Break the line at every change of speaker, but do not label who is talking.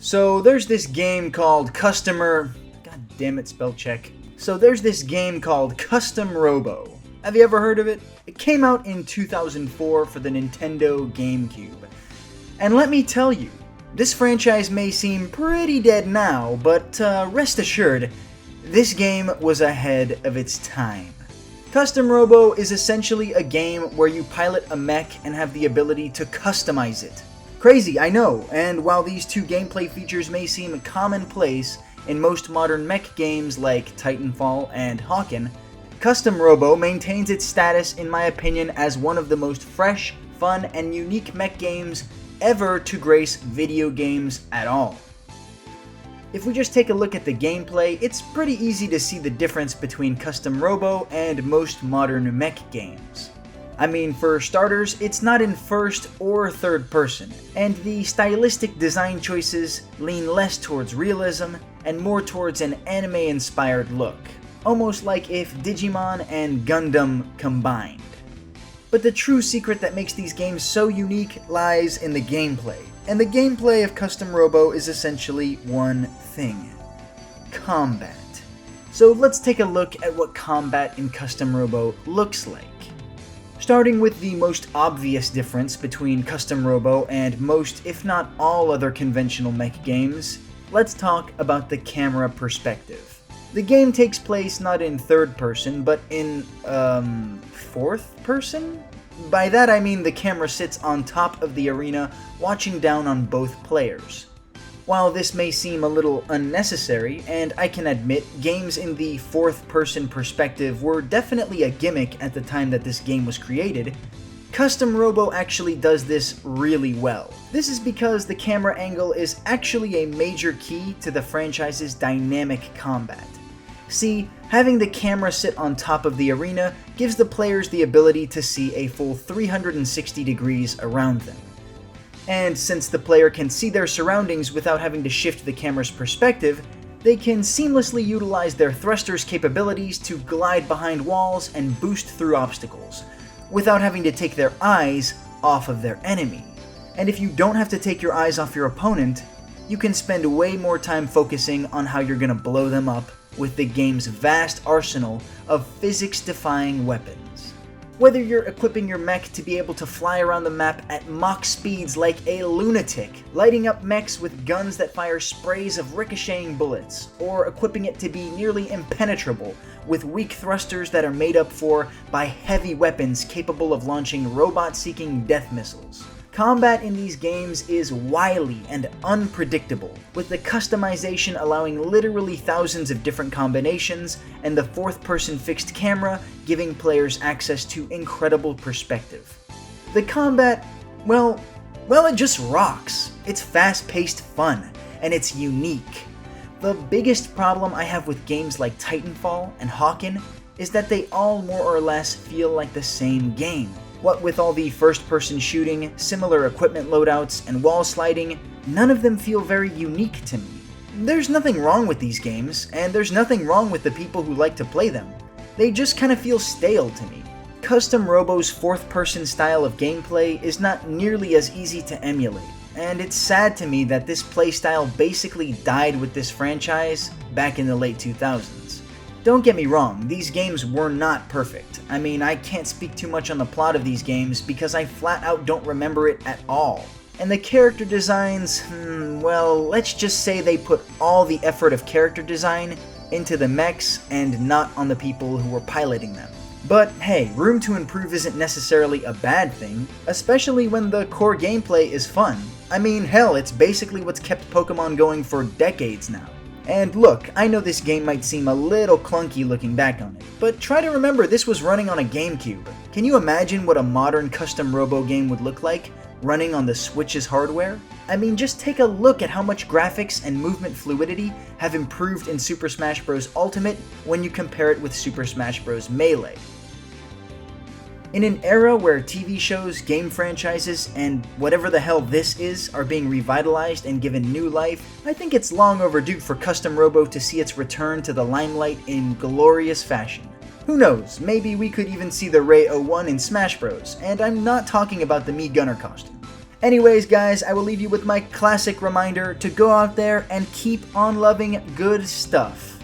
So there's this game called God damn it, spell check. So there's this game called Custom Robo. Have you ever heard of it? It came out in 2004 for the Nintendo GameCube. And let me tell you, this franchise may seem pretty dead now, but rest assured, this game was ahead of its time. Custom Robo is essentially a game where you pilot a mech and have the ability to customize it. Crazy, I know, and while these two gameplay features may seem commonplace in most modern mech games like Titanfall and Hawken, Custom Robo maintains its status, in my opinion, as one of the most fresh, fun, and unique mech games ever to grace video games at all. If we just take a look at the gameplay, it's pretty easy to see the difference between Custom Robo and most modern mech games. I mean, for starters, it's not in first or third person, and the stylistic design choices lean less towards realism and more towards an anime-inspired look, almost like if Digimon and Gundam combined. But the true secret that makes these games so unique lies in the gameplay, and the gameplay of Custom Robo is essentially one thing: combat. So let's take a look at what combat in Custom Robo looks like. Starting with the most obvious difference between Custom Robo and most, if not all, other conventional mech games, let's talk about the camera perspective. The game takes place not in third person, but in, fourth person? By that I mean the camera sits on top of the arena, watching down on both players. While this may seem a little unnecessary, and I can admit games in the fourth-person perspective were definitely a gimmick at the time that this game was created, Custom Robo actually does this really well. This is because the camera angle is actually a major key to the franchise's dynamic combat. See, having the camera sit on top of the arena gives the players the ability to see a full 360 degrees around them. And since the player can see their surroundings without having to shift the camera's perspective, they can seamlessly utilize their thruster's capabilities to glide behind walls and boost through obstacles, without having to take their eyes off of their enemy. And if you don't have to take your eyes off your opponent, you can spend way more time focusing on how you're gonna blow them up with the game's vast arsenal of physics-defying weapons. Whether you're equipping your mech to be able to fly around the map at Mach speeds like a lunatic, lighting up mechs with guns that fire sprays of ricocheting bullets, or equipping it to be nearly impenetrable with weak thrusters that are made up for by heavy weapons capable of launching robot-seeking death missiles. Combat in these games is wily and unpredictable, with the customization allowing literally thousands of different combinations, and the fourth-person fixed camera giving players access to incredible perspective. The combat, well, it just rocks. It's fast-paced fun, and it's unique. The biggest problem I have with games like Titanfall and Hawken is that they all more or less feel like the same game. What with all the first-person shooting, similar equipment loadouts, and wall sliding, none of them feel very unique to me. There's nothing wrong with these games, and there's nothing wrong with the people who like to play them. They just kind of feel stale to me. Custom Robo's fourth-person style of gameplay is not nearly as easy to emulate, and it's sad to me that this playstyle basically died with this franchise back in the late 2000s. Don't get me wrong, these games were not perfect. I mean, I can't speak too much on the plot of these games because I flat out don't remember it at all. And the character designs, well, let's just say they put all the effort of character design into the mechs and not on the people who were piloting them. But hey, room to improve isn't necessarily a bad thing, especially when the core gameplay is fun. I mean, hell, it's basically what's kept Pokemon going for decades now. And look, I know this game might seem a little clunky looking back on it, but try to remember this was running on a GameCube. Can you imagine what a modern Custom Robo game would look like, running on the Switch's hardware? I mean, just take a look at how much graphics and movement fluidity have improved in Super Smash Bros. Ultimate when you compare it with Super Smash Bros. Melee. In an era where TV shows, game franchises, and whatever the hell this is are being revitalized and given new life, I think it's long overdue for Custom Robo to see its return to the limelight in glorious fashion. Who knows, maybe we could even see the Ray 01 in Smash Bros, and I'm not talking about the Mii Gunner costume. Anyways, guys, I will leave you with my classic reminder to go out there and keep on loving good stuff.